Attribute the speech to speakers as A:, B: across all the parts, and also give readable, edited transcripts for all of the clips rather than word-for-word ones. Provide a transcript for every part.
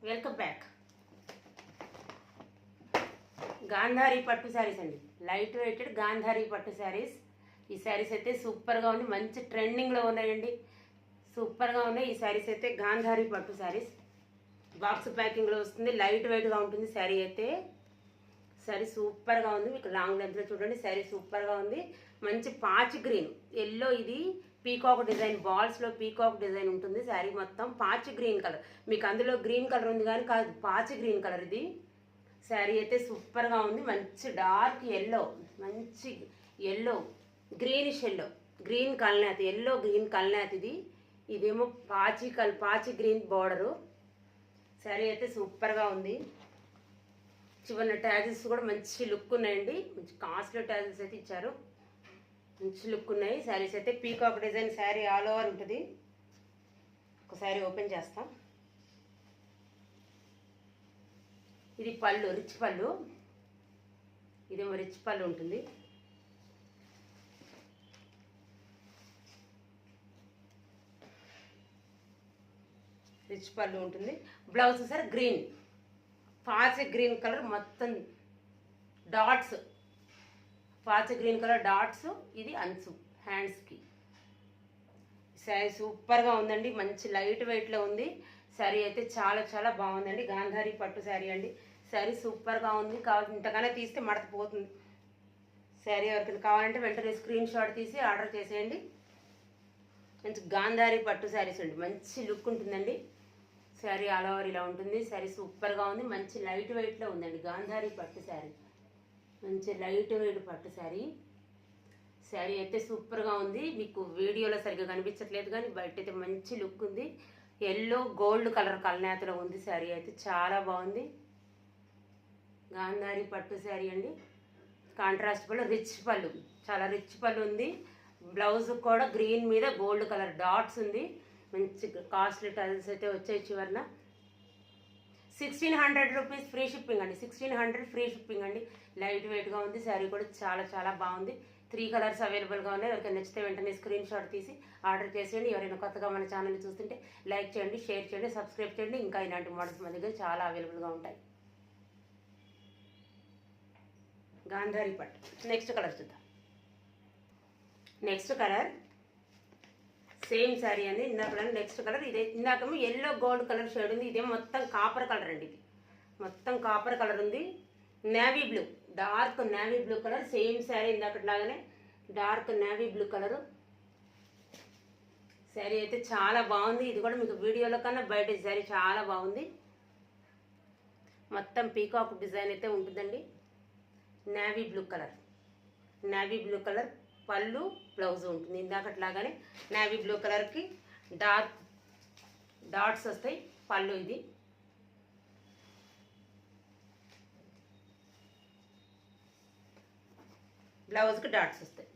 A: Welcome back. Gandhari పట్టు శారీస్ అండి, light weighted Gandhari పట్టు శారీస్. ఈ శారీస్ అయితే సూపర్గా ఉంది, మంచి ట్రెండింగ్లో ఉన్నాయండి, సూపర్గా ఉన్నాయి. ఈ శారీస్ అయితే గాంధారీ పట్టు శారీస్ బాక్స్ ప్యాకింగ్లో వస్తుంది, లైట్ వెయిట్గా ఉంటుంది శారీ అయితే. శారీ సూపర్గా ఉంది, మీకు లాంగ్ లెంత్లో చూడండి. శారీ సూపర్గా ఉంది, మంచి పాచి గ్రీన్ ఎల్లో, ఇది పీకాక్ డిజైన్, బాల్స్లో పీకాక్ డిజైన్ ఉంటుంది. శారీ మొత్తం పాచి గ్రీన్ కలర్, మీకు అందులో గ్రీన్ కలర్ ఉంది కానీ కాదు, పాచి గ్రీన్ కలర్ ఇది. శారీ అయితే సూపర్గా ఉంది, మంచి డార్క్ ఎల్లో, మంచి ఎల్లో, గ్రీనిష్ ఎల్లో, గ్రీన్ కల్నాథ్, ఎల్లో గ్రీన్ కల్నాథ్ ఇది. ఇదేమో పాచి గ్రీన్ బార్డరు. శారీ అయితే సూపర్గా ఉంది. చివరిన ట్యాజెస్ కూడా మంచి లుక్ ఉన్నాయండి, మంచి కాస్ట్లీ ట్యాజెస్ అయితే ఇచ్చారు, మంచి లుక్ ఉన్నాయి. శారీస్ అయితే peacock design sari all over ఉంటుంది. ఒక శారీ ఓపెన్ చేస్తాం. ఇది పళ్ళు, రిచ్ పళ్ళు, ఇదేమో రిచ్ పళ్ళు ఉంటుంది. రిచ్ పళ్ళు ఉంటుంది. బ్లౌజ్ సార్ గ్రీన్, పాచి గ్రీన్ కలర్ మొత్తం డాట్స్, పాచి గ్రీన్ కలర్ డాట్స్. ఇది అంచు హ్యాండ్స్కి. శారీ సూపర్గా ఉందండి, మంచి లైట్ వెయిట్లో ఉంది. శారీ అయితే చాలా చాలా బాగుందండి, గాంధారీ పట్టు శారీ అండి. శారీ సూపర్గా ఉంది, కావాలి ఇంతకన్నా తీస్తే మడతపోతుంది. శారీ ఎవరికైనా కావాలంటే వెంటనే స్క్రీన్ షాట్ తీసి ఆర్డర్ చేసేయండి. మంచి గాంధారీ పట్టు శారీస్ అండి, మంచి లుక్ ఉంటుందండి. శారీ ఆల్ ఓవర్ ఇలా ఉంటుంది. శారీ సూపర్గా ఉంది, మంచి లైట్ వెయిట్లో ఉందండి గాంధారీ పట్టు శారీ, మంచి లైట్ వెయిట్ పట్టు శారీ. శారీ అయితే సూపర్గా ఉంది, మీకు వీడియోలో సరిగ్గా కనిపించట్లేదు కానీ బయట అయితే మంచి లుక్ ఉంది. ఎల్లో గోల్డ్ కలర్ కల్నాథ్లో ఉంది. శారీ అయితే చాలా బాగుంది, గాంధారీ పట్టు శారీ అండి. కాంట్రాస్ట్ పళ్ళు, రిచ్ పళ్ళు, చాలా రిచ్ పళ్ళు ఉంది. బ్లౌజ్ కూడా గ్రీన్ మీద గోల్డ్ కలర్ డాట్స్ ఉంది. మంచి కాస్ట్లీ టైల్స్ అయితే వచ్చాయి. చివరిన 1600 రూపీస్ ఫ్రీ షిప్పింగ్ అండి, 1600 ఫ్రీ షిప్పింగ్ అండి. లైట్ వెయిట్గా ఉంది. శారీ కూడా చాలా చాలా బాగుంది. 3 కలర్స్ అవైలబుల్గా ఉన్నాయి. ఎవరికైనా నచ్చితే వెంటనే స్క్రీన్ షాట్ తీసి ఆర్డర్ చేసేయండి. ఎవరైనా కొత్తగా మన ఛానల్ని చూస్తుంటే లైక్ చేయండి, షేర్ చేయండి, సబ్స్క్రైబ్ చేయండి. ఇంకా ఇలాంటి మోడల్స్ మన దగ్గర చాలా అవైలబుల్గా ఉంటాయి. గాంధారీ పట్టు. నెక్స్ట్ కలర్ చూద్దాం. నెక్స్ట్ కలర్ సేమ్ శారీ అండి, ఇందాక నెక్స్ట్ కలర్ ఇదే. ఇందాకేమో ఎల్లో గోల్డ్ కలర్ షేడ్ ఉంది, ఇదేమో మొత్తం కాపర్ కలర్ అండి. ఇది మొత్తం కాపర్ కలర్ ఉంది. Navy blue, dark navy blue colour, same sari ఇందాకట్లాగానే dark navy blue colour. Sari అయితే చాలా బాగుంది. ఇది కూడా మీకు వీడియోలో కన్నా బయట శారీ చాలా బాగుంది. మొత్తం పీకాక్ డిజైన్ అయితే ఉంటుందండి. Navy blue colour, navy blue colour పళ్ళు, బ్లౌజ్ ఉంటుంది ఇందాకట్లాగానే. నేవీ బ్లూ కలర్కి డార్క్ డాట్స్ వస్తాయి పళ్ళు. ఇది బ్లౌజ్కి డాట్స్ వస్తాయి.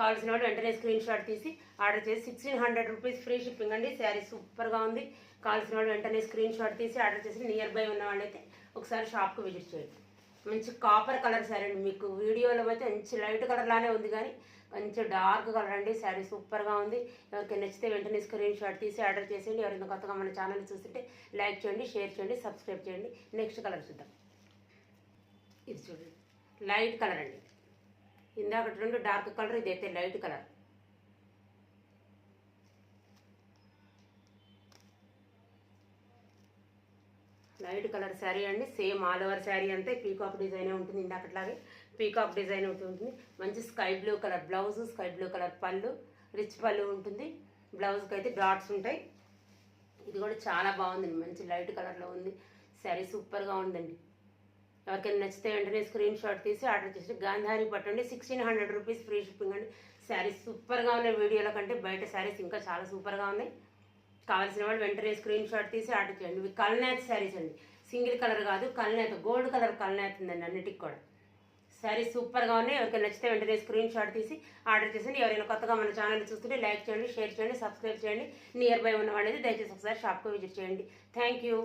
A: కావాల్సిన వాళ్ళు వెంటనే స్క్రీన్ షాట్ తీసి ఆర్డర్ చేసి 1600 రూపీస్ ఫ్రీ షిప్పింగ్ అండి. శారీ సూపర్గా ఉంది. కావాల్సిన వాళ్ళు వెంటనే స్క్రీన్ షాట్ తీసి ఆర్డర్ చేసి నియర్ బై ఉన్న వాళ్ళైతే ఒకసారి షాప్కి విజిట్ చేయండి. మంచి కాపర్ కలర్ శారీ అండి, మీకు వీడియోలో అయితే మంచి లైట్ కలర్ లానే ఉంది కానీ మంచి డార్క్ కలర్ అండి. శారీ సూపర్గా ఉంది. ఎవరికి నచ్చితే వెంటనే స్క్రీన్ షాట్ తీసి ఆర్డర్ చేసేయండి. ఎవరైనా కొత్తగా మన ఛానల్ చూస్తుంటే లైక్ చేయండి, షేర్ చేయండి, సబ్స్క్రైబ్ చేయండి. నెక్స్ట్ కలర్ చూద్దాం. ఇది చూడండి, లైట్ కలర్ అండి. ఇందాక రెండు డార్క్ కలర్, ఇదైతే light colour. Light colour sari అండి, సేమ్ ఆల్ ఓవర్ శారీ అంతే పీకాక్ డిజైనే ఉంటుంది. ఇందాకట్లాగే పీకాక్ డిజైన్ ఉంటుంది. మంచి sky blue colour blouse, sky blue colour పళ్ళు, రిచ్ పళ్ళు ఉంటుంది. బ్లౌజ్కి అయితే డాట్స్ ఉంటాయి. ఇది కూడా చాలా బాగుందండి, మంచి లైట్ కలర్లో ఉంది. శారీ సూపర్గా ఉందండి. ఎవరికైనా నచ్చితే వెంటనే స్క్రీన్ షాట్ తీసి ఆర్డర్ చేసి గాంధారీ పట్టు అండి, 1600 రూపీస్ ఫ్రీ షిప్పింగ్ అండి. శారీస్ సూపర్గా ఉన్నాయి, వీడియోల కంటే బయట శారీస్ ఇంకా చాలా సూపర్గా ఉన్నాయి. కావాల్సిన వాళ్ళు వెంటనే స్క్రీన్ షాట్ తీసి ఆర్డర్ చేయండి. ఇవి కల్నాథ్ శారీస్ అండి, సింగిల్ కలర్ కాదు, కల్నాథ్ గోల్డ్ కలర్ కల్నాథ్ ఉందండి అన్నిటికి కూడా. శారీస్ సూపర్గా ఉన్నాయి. ఎవరికైనా నచ్చితే వెంటనే స్క్రీన్ షాట్ తీసి ఆర్డర్ చేయండి. ఎవరైనా కొత్తగా మన ఛానల్ చూస్తుంటే లైక్ చేయండి, షేర్ చేయండి, సబ్స్క్రైబ్ చేయండి. నియర్ బై ఉన్న వాళ్ళైతే దయచేసి ఒకసారి షాప్కి విజిట్ చేయండి. Thank you.